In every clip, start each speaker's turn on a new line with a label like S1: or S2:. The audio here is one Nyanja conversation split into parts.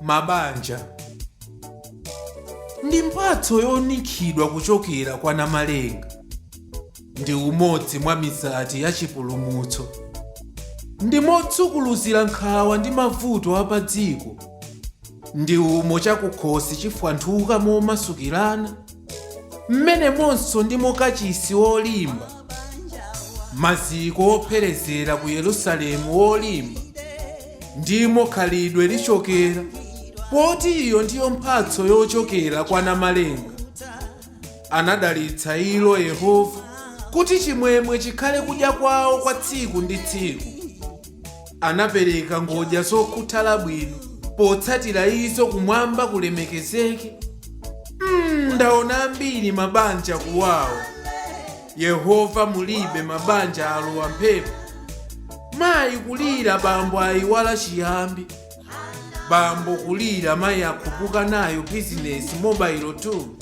S1: Mabanja ndi mphatso yonikhidwa kuchokera kwa Namalenga. Ndi umodzi mwa mizati ya chipulumutso. Ndi motsukuluzira nkhawa ndi mavuto apadziko. Ndi umo chakukhosi chifwanthuka momasukirana, mmenemonso ndimo kachisi wolimba, maziko opherezera ku Yerusalemu wolimba, ndimo khalidwe lichokera, poti iyo ndiyo mphatso yochokera kwa Namalenga. Anadalitsa ilo Yehova kuti chimwemwe chikhale kudya kwawo kwa tsiku ndi tsiku. Anapereka ngodya zokhuthala bwino potsatira izo kumwamba kulemekezeke. Ndaona ambiri mabanja kuwawa. Yehova mulibe mabanja alowa mphepo. Mayi kulira bambo ayiwala chiyambi. Bambo kulira mayi akhupuka nayo bizinesi mobile tu.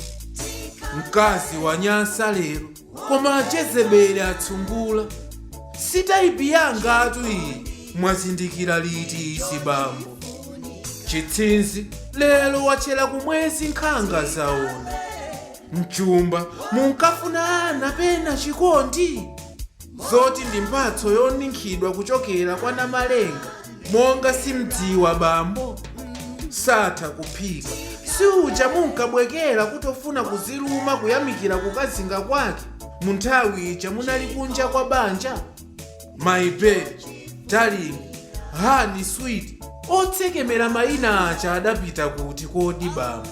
S1: Mkazi wanyansa lero koma Jezebeli atsungula. Sitaipi yanga atu iyi mwazindikira liti isi bambo. Chitsinzi lero wachera kumwezi nkhanga zaona. Mchumba munkafuna ana pena chikondi. Zoti ndi mphatso yonikhidwa kuchokera kwa Namalenga. Monga simdziwa bambo satha kuphika. Siuja munkabwekera kutofuna kuziluma kuyamikira kukazinga kwake mu nthawi ija munali kunja kwa banja. My baby, darling, honey sweet, otsekemera mayina acha adapita kuti kodi bambo.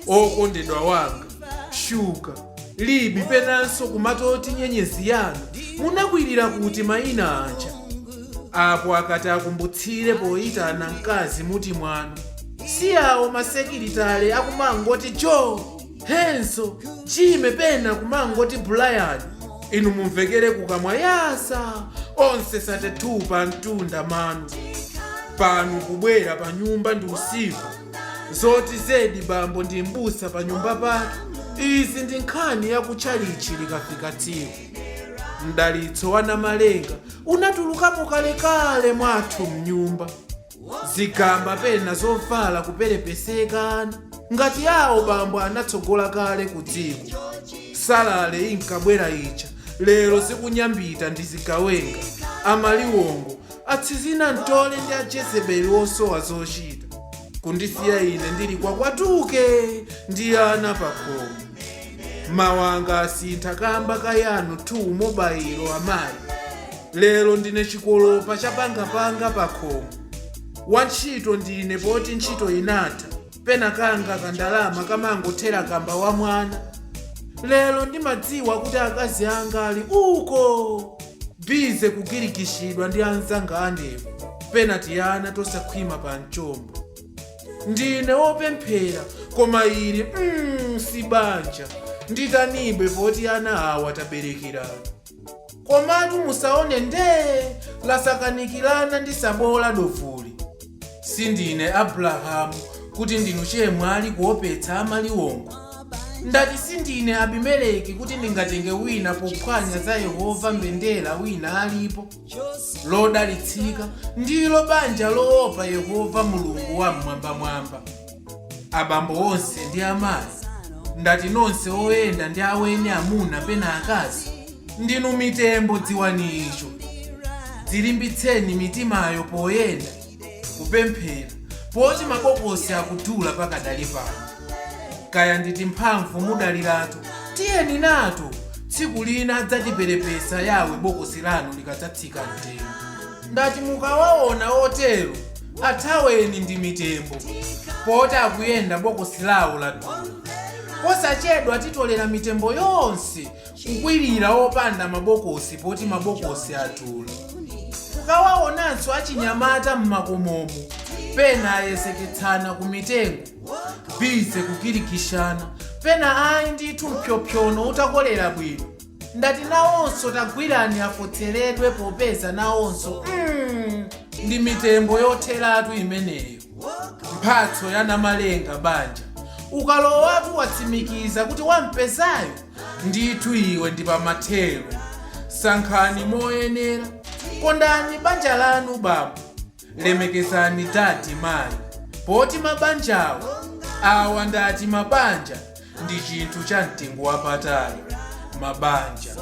S1: Okondedwa wanga, shuka, libi penanso kumatoti nyenyezi yanu, munakwirira kuti mayina acha. Apo akati akumbutsire poyitana mkazi muti mwanu. Si awo masekilitale akumangoti Joe, Henso, Jime pena kumangoti Brian. Inu mumvekere kukamwa yasa, onse satethupa mtunda manu. Panu kubwera pa nyumba ndi usiku. Zoti zedi bambo ndi mbusa pa nyumba pake. Izi ndi nkhani ya kuchalichi likafika tsiku. Mdalitso wa Namalenga unatulukamo kalekale mwathu mnyumba. Zigamba pena zovala kuperepeseka ngati yawo bambo anatsogola kale ku dziko. Salale inkabwera icha lero zikunyambita ndi zigawenga. Amaliwongo atsizina ntole ndi a Jezebeli osowa zochita. Kundisiya ine ndili kwakwatuke ndi ana pakhomo. Mawanga asintha kamba kayanu tu mobile amayi. Lero ndine chikolopa chapangapanga pakhomo. Wantchito ndine poti ntchito inatha. Pena kanga kandalama kamangothera kamba wa mwana. Lero ndimadziwa kuti akazi anga ali uko bize kugirikishidwa ndi anzanga anepo. Pena tiyana tosakhwima pa mchombo. Ndine wopemphera koma ili si banja. Nditanibe poti ana awa taberekirana. Komatu musaone lasakanikirana ndi sabola dovuli. Sindine Abrahamu kuti ndinu chemwali kuopetsa amaliwongo. Ndati sindine Abimeleki kuti ndingatenge wina pophwanya za Yehova mbendera wina alipo. Lodalitsika ndilo banja loopa Yehova Mulungu wa mwamba. Abambo onse ndi amayi, ndati nonse oyenda ndi aweni amuna pena akazi, ndinu mitembo dziwani icho. Dzilimbitseni mitimayo poyenda kupemphera, poti mabokosi akudula pakadali pano. Kaya nditi mphamvu mudaliratu, tiyeni nato tsiku lina adzatiperepesa yawe bokosi lanu likadzatsika mtengo. Ndati mukawaona otero athaweni ndi mitembo, poti akuyenda bokosi lawo ladula. Posachedwa titolera mitembo yonse kukwirira opanda mabokosi poti mabokosi atula. Mukawaonanso achinyamata mmakomomo pena ayeseketsana ku mitengo bize kugirikishana. Pena ayi ndithu mpyopyono utakolera bwino. Ndati nawonso tagwirani afotseredwe popeza nawonso ndi mitembo yotheratu imeneyo. Mphatso ya Namalenga banja. Ukalowatu watsimikiza kuti wampezayo ndithu iwe ndi pamathero. Sankhani moyenera. Kondani banja lanu baba. Lemekezani dadi mayi. poti mabanjawo awa ndati mabanja ndi chinthu cha mtengo wapatali. Mabanja